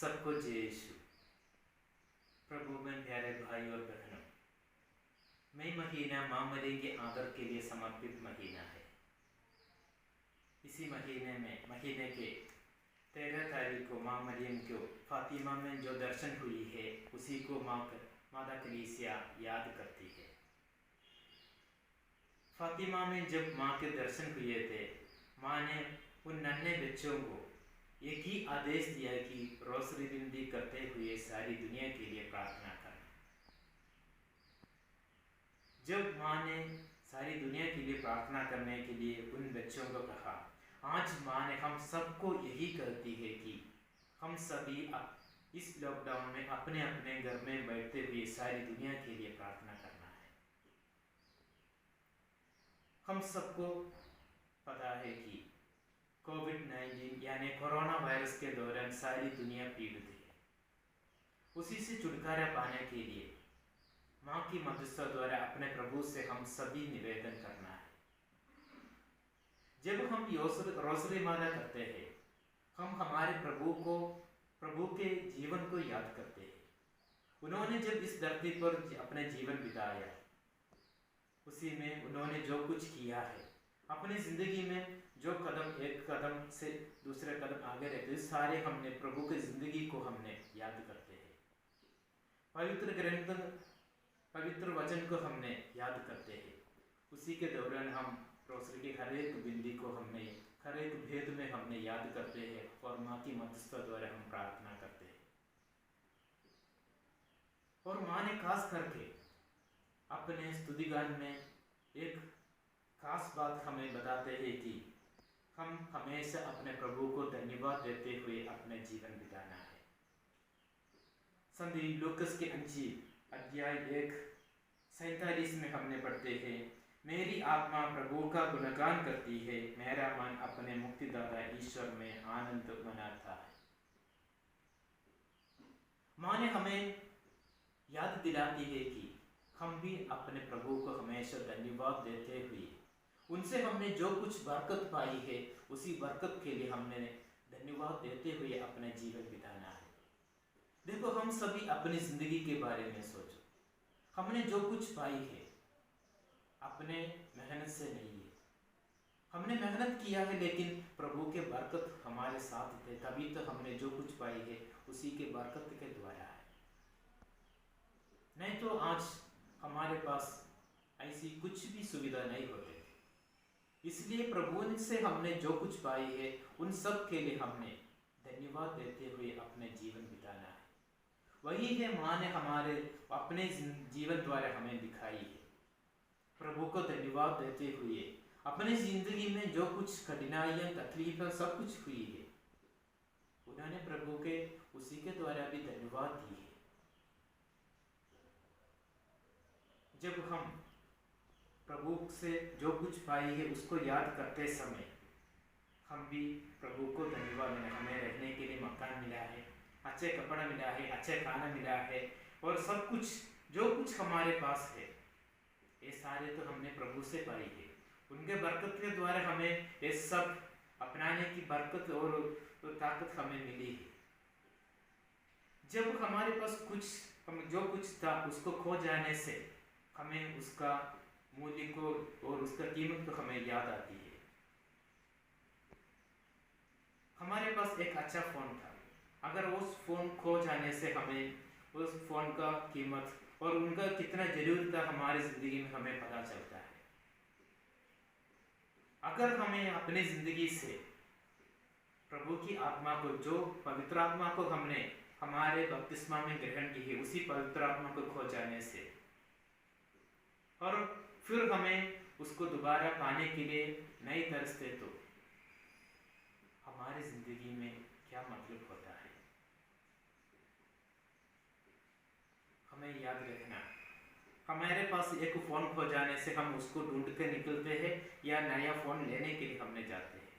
सबको जय यीशु। प्रभु में प्यारे भाई और बहनों, मई महीना माँ मरी के आदर के लिए समर्पित महीना है। इसी महीने में महीने के 13 तारीख को माँ मरियम को फातिमा में जो दर्शन हुई है उसी को माता कलीसिया याद करती है। फातिमा में जब माँ के दर्शन हुए थे, माँ ने उन नन्हे बच्चों को एक ही आदेश दिया कि रोसरी विनती करते हुए सारी दुनिया के लिए प्रार्थना करना। जब माँ ने सारी दुनिया के लिए प्रार्थना करने के लिए उन बच्चों को कहा, आज माँ ने हम सबको यही कहती है कि हम सभी इस लॉकडाउन में अपने अपने घर में बैठते हुए सारी दुनिया के लिए प्रार्थना करना है। हम सबको पता है कि कोविड-19 यानी कोरोना वायरस के दौरान सारी दुनिया पीड़ित है। उसी से छुटकारा पाने के लिए माँ की मध्यस्थता द्वारा अपने प्रभु से हम सभी निवेदन करना है। जब हम रोसरी माला करते हैं, हम हमारे प्रभु के जीवन को याद करते हैं। उन्होंने जब इस धरती पर अपने जीवन बिताया, उसी में उन्होंने जो कुछ किया है, अपनी जिंदगी में जो कदम एक कदम से दूसरे कदम आगे रहते, सारे हमने प्रभु की जिंदगी को हमने याद करते हैं। पवित्र ग्रंथ, पवित्र वचन को हमने याद करते हैं। उसी के दौरान हम रोसरी की हर एक बिंदी को हमने हर एक भेद में हमने याद करते हैं और माँ की मध्यस्थता द्वारा हम प्रार्थना करते हैं। और माँ ने खास करके अपने स्तुतिगान में एक खास बात हमें बताते हैं कि हम हमेशा अपने प्रभु को धन्यवाद देते हुए अपने जीवन बिताना है। संत लूकास के इंजील अध्याय 1:47 में हमने पढ़ते हैं, मेरी आत्मा प्रभु का गुणगान करती है, मेरा मन अपने मुक्तिदाता ईश्वर में आनंद मनाता है। माँ ने हमें याद दिलाती है कि हम भी अपने प्रभु को हमेशा धन्यवाद देते हुए उनसे हमने जो कुछ बरकत पाई है उसी बरकत के लिए हमने धन्यवाद देते हुए अपना जीवन बिताना है। देखो, हम सभी अपनी जिंदगी के बारे में सोचो। हमने जो कुछ पाई है अपने मेहनत से नहीं है। हमने मेहनत किया है, लेकिन प्रभु के बरकत हमारे साथ थे, तभी तो हमने जो कुछ पाई है उसी के बरकत के द्वारा है। नहीं तो आज हमारे पास ऐसी कुछ भी सुविधा नहीं होती। इसलिए प्रभु से हमने जो कुछ पाई है उन सब के लिए हमने धन्यवाद देते हुए अपने जीवन बिताना है। वही है माँ ने हमारे अपने जीवन द्वारा हमें दिखाई है। प्रभु को धन्यवाद देते हुए अपने जिंदगी में जो कुछ कठिनाइयाँ तकलीफें सब कुछ हुई है, उन्होंने प्रभु के उसी के द्वारा भी धन्यवाद दी है। जब हम प्रभु से जो कुछ पाई है उसको याद करते समय हम भी प्रभु को धन्यवाद दें। हमें रहने के लिए मकान मिला है, अच्छे कपड़ा मिला है, अच्छे खाना मिला है और सब कुछ जो कुछ हमारे पास है ये सारे तो हमने प्रभु से पाई है। उनके बरकत के द्वारा हमें ये सब अपनाने की बरकत और ताकत हमें मिली है। जब हमारे पास हम जो कुछ था उसको खो जाने से हमें उसका मूल्य को और उसका कीमत को हमें याद आती है। हमारे पास एक अच्छा फ़ोन था, अगर उस फ़ोन खो जाने से हमें उस फ़ोन का कीमत और उनका कितना ज़रूरत था हमारी ज़िंदगी में हमें पता चलता है। अगर हमें अपनी ज़िंदगी से प्रभु की आत्मा को, जो पवित्र आत्मा को हमने हमारे बपतिस्मा में ग्रहण की है, उसी पवित्र आत्मा को खो जाने से और फिर हमें उसको दोबारा पाने के लिए नहीं तरसते तो हमारी जिंदगी में क्या मतलब होता है। हमें याद रखना, हमारे पास एक फ़ोन खो जाने से हम उसको ढूंढ के निकलते हैं या नया फ़ोन लेने के लिए हमने जाते हैं।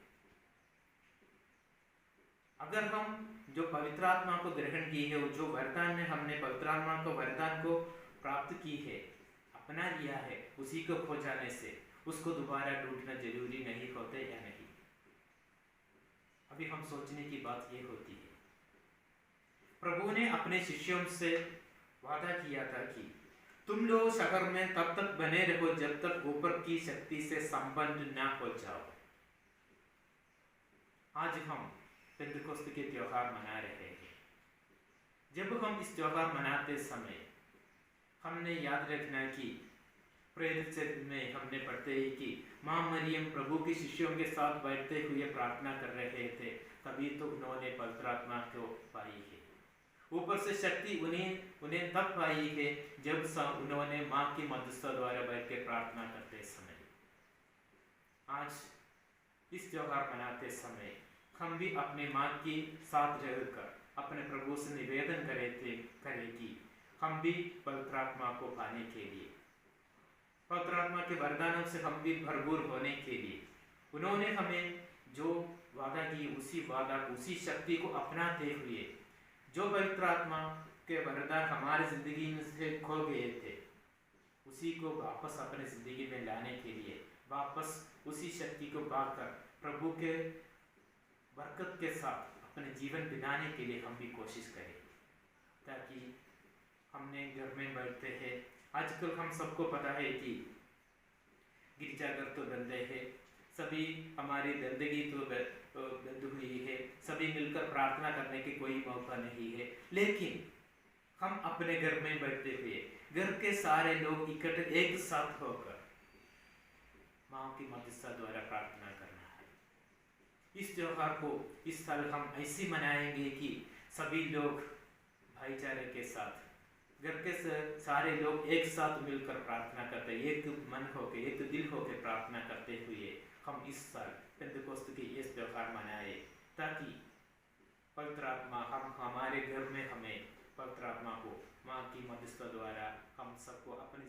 अगर हम जो पवित्र आत्मा को ग्रहण की है, जो वरदान में हमने पवित्र आत्मा को वरदान को प्राप्त की है, अपना लिया है, उसी को खो जाने से उसको दोबारा ढूंढना जरूरी नहीं होता या नहीं। अभी हम सोचने की बात ये होती है प्रभु ने अपने शिष्यों से वादा किया था कि तुम लोग शहर में तब तक बने रहो जब तक ऊपर की शक्ति से संबंध न हो जाओ। आज हम पेंटेकोस्त के त्योहार मना रहे हैं। जब हम इस त्योहार मनाते समय हमने याद रखना कि प्रेरित में हमने पढ़ते ही कि माँ मरियम प्रभु के शिष्यों के साथ बैठते हुए प्रार्थना कर रहे थे, तभी तो उन्होंने पवित्र आत्मा को पाई है। ऊपर से शक्ति उन्हें तब पाई है जब उन्होंने माँ की मध्यस्थता द्वारा बैठ के प्रार्थना करते समय। आज इस त्योहार मनाते समय हम भी अपने माँ के साथ रहकर अपने प्रभु से निवेदन करें कि हम भी पवित्र आत्मा को पाने के लिए, पवित्र आत्मा के वरदानों से हम भी भरपूर होने के लिए उन्होंने हमें जो वादा की उसी शक्ति को अपनाते हुए जो पवित्र आत्मा के वरदान हमारी जिंदगी में से खो गए थे, उसी को वापस अपने जिंदगी में लाने के लिए, वापस उसी शक्ति को पाकर प्रभु के बरकत के साथ अपने जीवन बिताने के लिए हम भी कोशिश करें। ताकि हमने घर में बैठते हैं, आजकल हम सबको पता है कि गिरजाघर तो बंद है, सभी हमारी जिंदगी तो बंद हुई है, सभी मिलकर प्रार्थना करने की कोई मौका नहीं है। लेकिन हम अपने घर में बैठते हुए घर के सारे लोग इकट्ठे एक साथ होकर माँ की मध्यस्थता द्वारा प्रार्थना करना है। इस त्योहार को इस साल हम ऐसे मनाएंगे कि सभी लोग भाईचारे के साथ घर के सारे लोग एक साथ मिलकर प्रार्थना करते, एक मन होके एक दिल होके प्रार्थना करते हुए हम इस साल पेंटेकोस्त की इस त्योहार मनाए, ताकि पवित्र आत्मा हमारे घर में हमें पवित्र आत्मा को माँ की मध्यस्थता द्वारा हम सबको अपनी